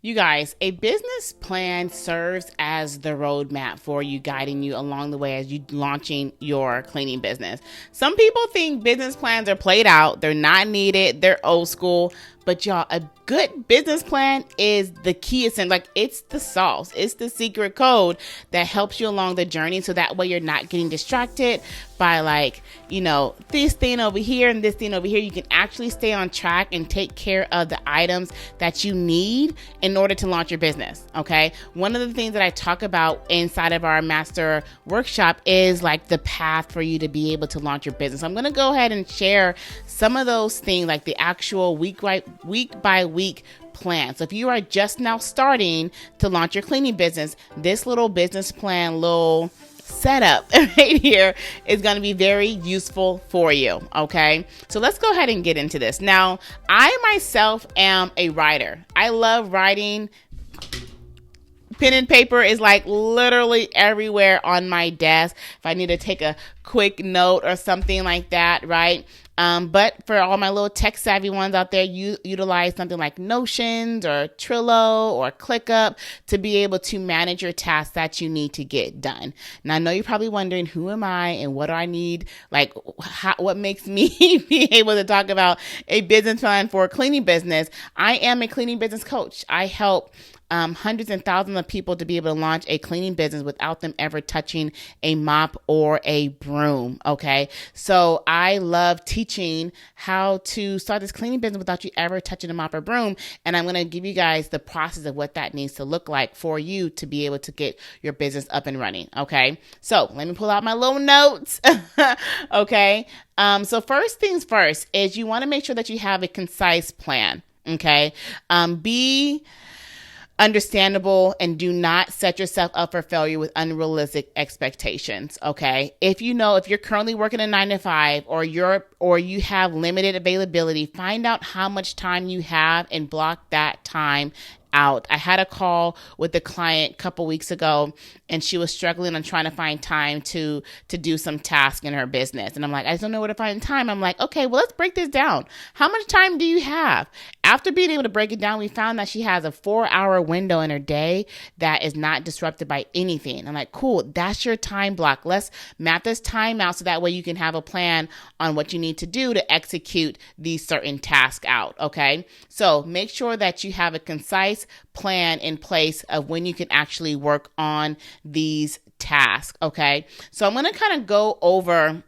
You guys, a business plan serves as the roadmap for you, guiding you along the way as you launching your cleaning business. Some people think business plans are played out, they're not needed, they're old school. But y'all, a good business plan is the key. It's the sauce. It's the secret code that helps you along the journey. So that way you're not getting distracted by this thing over here and this thing over here. You can actually stay on track and take care of the items that you need in order to launch your business. Okay. One of the things that I talk about inside of our master workshop is like the path for you to be able to launch your business. I'm going to go ahead and share some of those things, like the actual week by week plan. So if you are just now starting to launch your cleaning business, this little business plan, little setup right here is going to be very useful for you. Okay. So let's go ahead and get into this. Now, I myself am a writer. I love writing. Pen and paper is like literally everywhere on my desk. If I need to take a quick note or something like that, right? But for all my little tech savvy ones out there, you utilize something like Notions or Trello or ClickUp to be able to manage your tasks that you need to get done. Now, I know you're probably wondering, who am I and what do I need? What makes me be able to talk about a business plan for a cleaning business? I am a cleaning business coach. I help hundreds and thousands of people to be able to launch a cleaning business without them ever touching a mop or a broom. Okay. So I love teaching how to start this cleaning business without you ever touching a mop or broom. And I'm going to give you guys the process of what that needs to look like for you to be able to get your business up and running. Okay. So let me pull out my little notes. Okay. So first things first is you want to make sure that you have a concise plan. Okay. Be understandable and do not set yourself up for failure with unrealistic expectations. Okay. If you're currently working a 9 to 5 or you have limited availability, find out how much time you have and block that time out. I had a call with a client a couple weeks ago, and she was struggling on trying to find time to do some task in her business. And I'm like, I just don't know where to find time. I'm like, okay, well, let's break this down. How much time do you have? After being able to break it down, we found that she has a 4-hour window in her day that is not disrupted by anything. I'm like, cool, that's your time block. Let's map this time out so that way you can have a plan on what you need to do to execute these certain tasks out. Okay. So make sure that you have a concise plan in place of when you can actually work on these tasks. Okay. So I'm going to kind of go over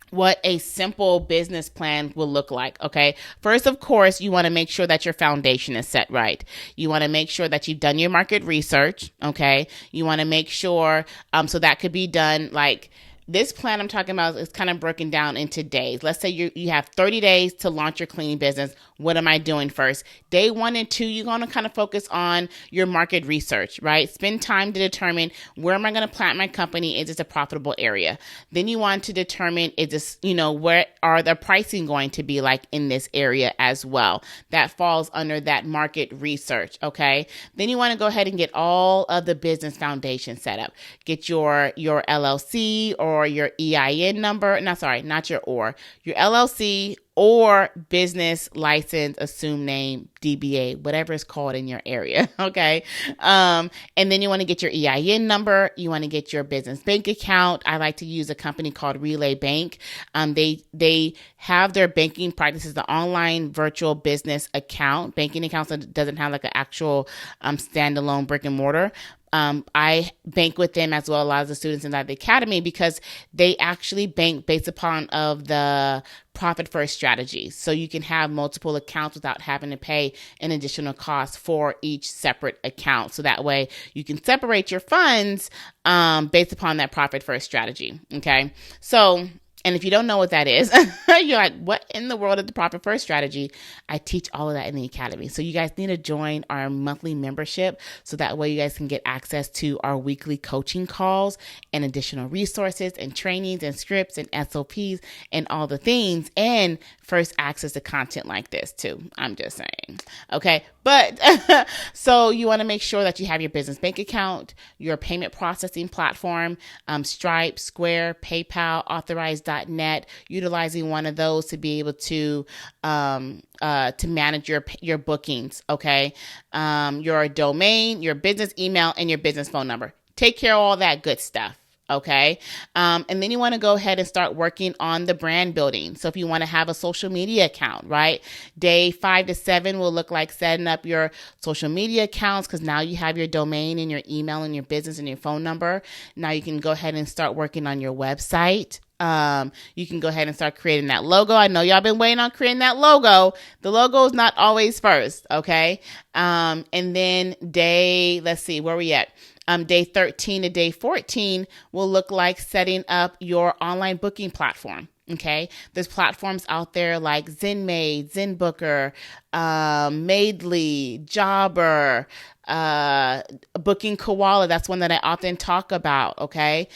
what a simple business plan will look like. Okay. First, of course, you want to make sure that your foundation is set right. You want to make sure that you've done your market research. Okay. You want to make sure, so that could be done like, this plan I'm talking about is kind of broken down into days. Let's say you have 30 days to launch your cleaning business. What am I doing first? Day 1 and 2, you're going to kind of focus on your market research, right? Spend time to determine, where am I going to plant my company? Is this a profitable area? Then you want to determine, is this, where are the pricing going to be like in this area as well? That falls under that market research. Okay. Then you want to go ahead and get all of the business foundation set up. Get your LLC or your EIN number. Your LLC or business license, assumed name, DBA, whatever it's called in your area. Okay. And then you want to get your EIN number. You want to get your business bank account. I like to use a company called Relay Bank. They have their banking practices, the online virtual business account, banking accounts that doesn't have like an actual standalone brick and mortar. I bank with them as well, a lot of the students inside the academy, because they actually bank based upon of the profit first strategy. So you can have multiple accounts without having to pay an additional cost for each separate account. So that way you can separate your funds based upon that profit first strategy. Okay. So, and if you don't know what that is, you're like, what in the world is the profit first strategy? I teach all of that in the academy. So you guys need to join our monthly membership so that way you guys can get access to our weekly coaching calls and additional resources and trainings and scripts and SOPs and all the things, and first access to content like this too. I'm just saying. Okay. But so you want to make sure that you have your business bank account, your payment processing platform, Stripe, Square, PayPal, authorized wordpress.net, utilizing one of those to be able to manage your bookings. Okay. Your domain, your business email, and your business phone number. Take care of all that good stuff. Okay. And then you want to go ahead and start working on the brand building. So if you want to have a social media account, right? Day 5 to 7 will look like setting up your social media accounts, because now you have your domain and your email and your business and your phone number. Now you can go ahead and start working on your website. You can go ahead and start creating that logo. I know y'all been waiting on creating that logo. The logo is not always first. Okay. And then let's see, where we at? Day 13 to day 14 will look like setting up your online booking platform. Okay. There's platforms out there like ZenMaid, ZenBooker, Maidly, Jobber, Booking Koala. That's one that I often talk about. Okay.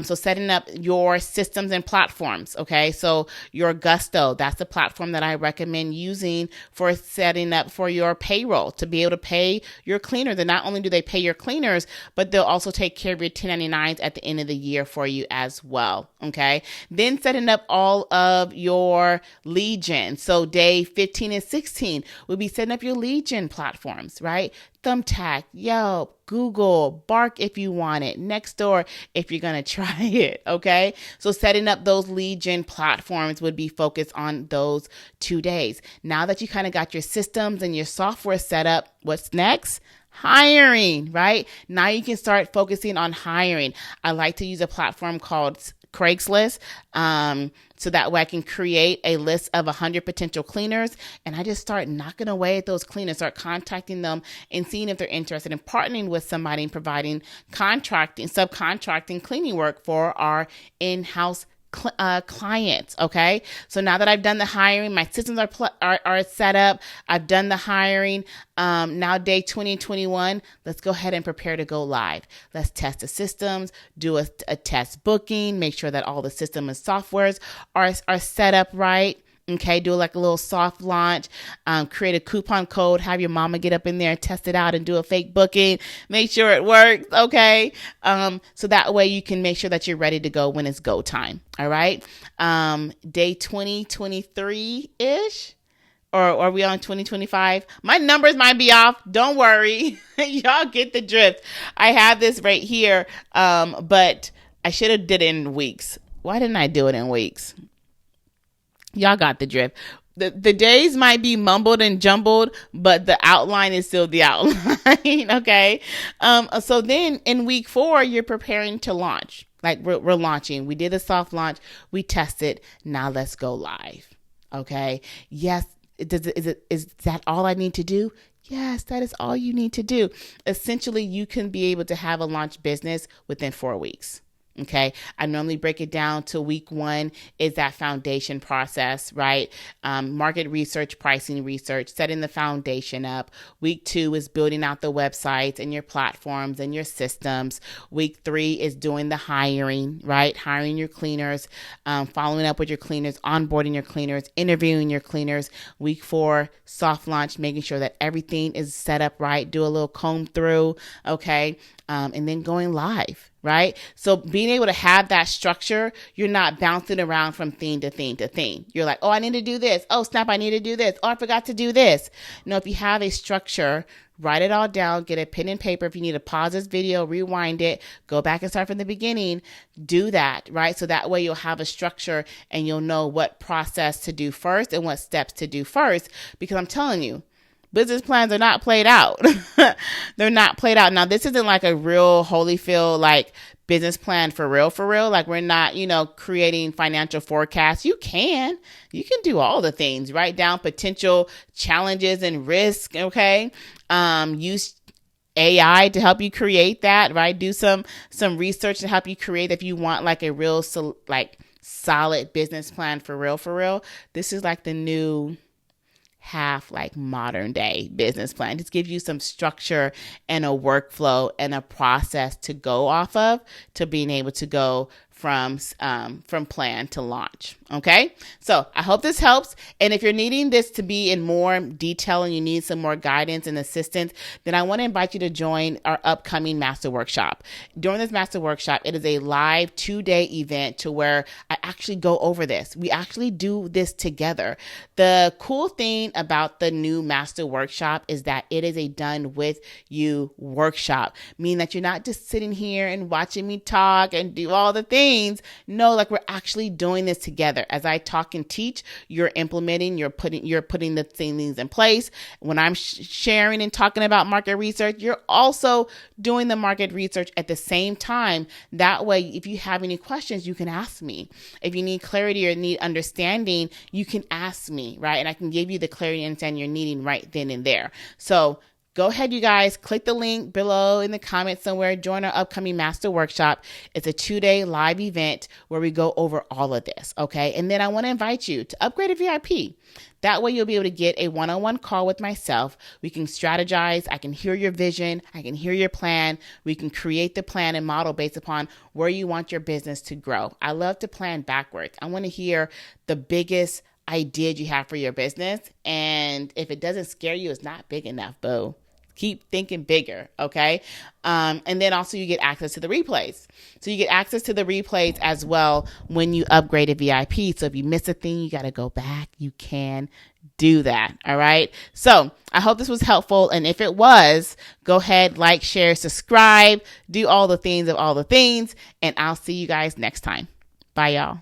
So setting up your systems and platforms. Okay. So your Gusto, that's the platform that I recommend using for setting up for your payroll, to be able to pay your cleaners. And not only do they pay your cleaners, but they'll also take care of your 1099s at the end of the year for you as well. Okay. Then setting up all of your lead gen. So day 15 and 16 will be setting up your lead gen platforms, right? Thumbtack, Yelp, Google, Bark if you want it, Nextdoor if you're going to try it, okay? So setting up those lead gen platforms would be focused on those 2 days. Now that you kind of got your systems and your software set up, what's next? Hiring, right? Now you can start focusing on hiring. I like to use a platform called Craigslist, so that way I can create a list of 100 potential cleaners, and I just start knocking away at those cleaners, start contacting them and seeing if they're interested in partnering with somebody and providing subcontracting cleaning work for our in-house clients. Okay. So now that I've done the hiring, my systems are set up. I've done the hiring. Now day 2021, let's go ahead and prepare to go live. Let's test the systems, do a test booking, make sure that all the system and softwares are set up right. Okay, do like a little soft launch, create a coupon code, have your mama get up in there and test it out and do a fake booking, make sure it works, okay? So that way you can make sure that you're ready to go when it's go time, all right? Day 2023-ish, or are we on 2025? My numbers might be off, don't worry. Y'all get the drift. I have this right here, but I should have did it in weeks. Why didn't I do it in weeks? Y'all got the drift. The days might be mumbled and jumbled, but the outline is still the outline. Okay. So then in week 4, you're preparing to launch. Like we're launching. We did a soft launch. We tested. Now let's go live. Okay. Yes. Is that all I need to do? Yes, that is all you need to do. Essentially, you can be able to have a launch business within 4 weeks. Okay. I normally break it down to week 1 is that foundation process, right? Market research, pricing research, setting the foundation up. Week 2 is building out the websites and your platforms and your systems. Week 3 is doing the hiring, right? Hiring your cleaners, following up with your cleaners, onboarding your cleaners, interviewing your cleaners. Week 4, soft launch, making sure that everything is set up right. Do a little comb through. Okay. And then going live, right? So being able to have that structure, you're not bouncing around from thing to thing to thing. You're like, oh, I need to do this. Oh, snap, I need to do this. Oh, I forgot to do this. No, if you have a structure, write it all down, get a pen and paper. If you need to pause this video, rewind it, go back and start from the beginning, do that, right? So that way you'll have a structure and you'll know what process to do first and what steps to do first, because I'm telling you, business plans are not played out. They're not played out. Now, this isn't like a real Holyfield, like business plan for real. Like we're not, creating financial forecasts. You can do all the things, write down potential challenges and risk. Okay. Use AI to help you create that, right? Do some research to help you create if you want like a real, solid business plan for real. This is like the new half like modern day business plan. Just give you some structure and a workflow and a process to go off of to being able to go from plan to launch. Okay. So I hope this helps. And if you're needing this to be in more detail and you need some more guidance and assistance, then I want to invite you to join our upcoming master workshop. During this master workshop, it is a live 2-day event to where I actually go over this. We actually do this together. The cool thing about the new master workshop is that it is a done with you workshop, meaning that you're not just sitting here and watching me talk and do all the things. No, like we're actually doing this together. As I talk and teach, you're implementing, you're putting the things in place. When I'm sharing and talking about market research, you're also doing the market research at the same time. That way, if you have any questions, you can ask me. If you need clarity or need understanding, you can ask me, right? And I can give you the clarity and understanding you're needing right then and there. So go ahead, you guys, click the link below in the comments somewhere. Join our upcoming master workshop. It's a 2-day live event where we go over all of this, okay? And then I want to invite you to upgrade a VIP. That way you'll be able to get a one-on-one call with myself. We can strategize. I can hear your vision. I can hear your plan. We can create the plan and model based upon where you want your business to grow. I love to plan backwards. I want to hear the biggest idea you have for your business. And if it doesn't scare you, it's not big enough, boo. Keep thinking bigger, okay? And then also you get access to the replays. So you get access to the replays as well when you upgrade a VIP. So if you miss a thing, you got to go back. You can do that, all right? So I hope this was helpful. And if it was, go ahead, like, share, subscribe, do all the things of all the things. And I'll see you guys next time. Bye, y'all.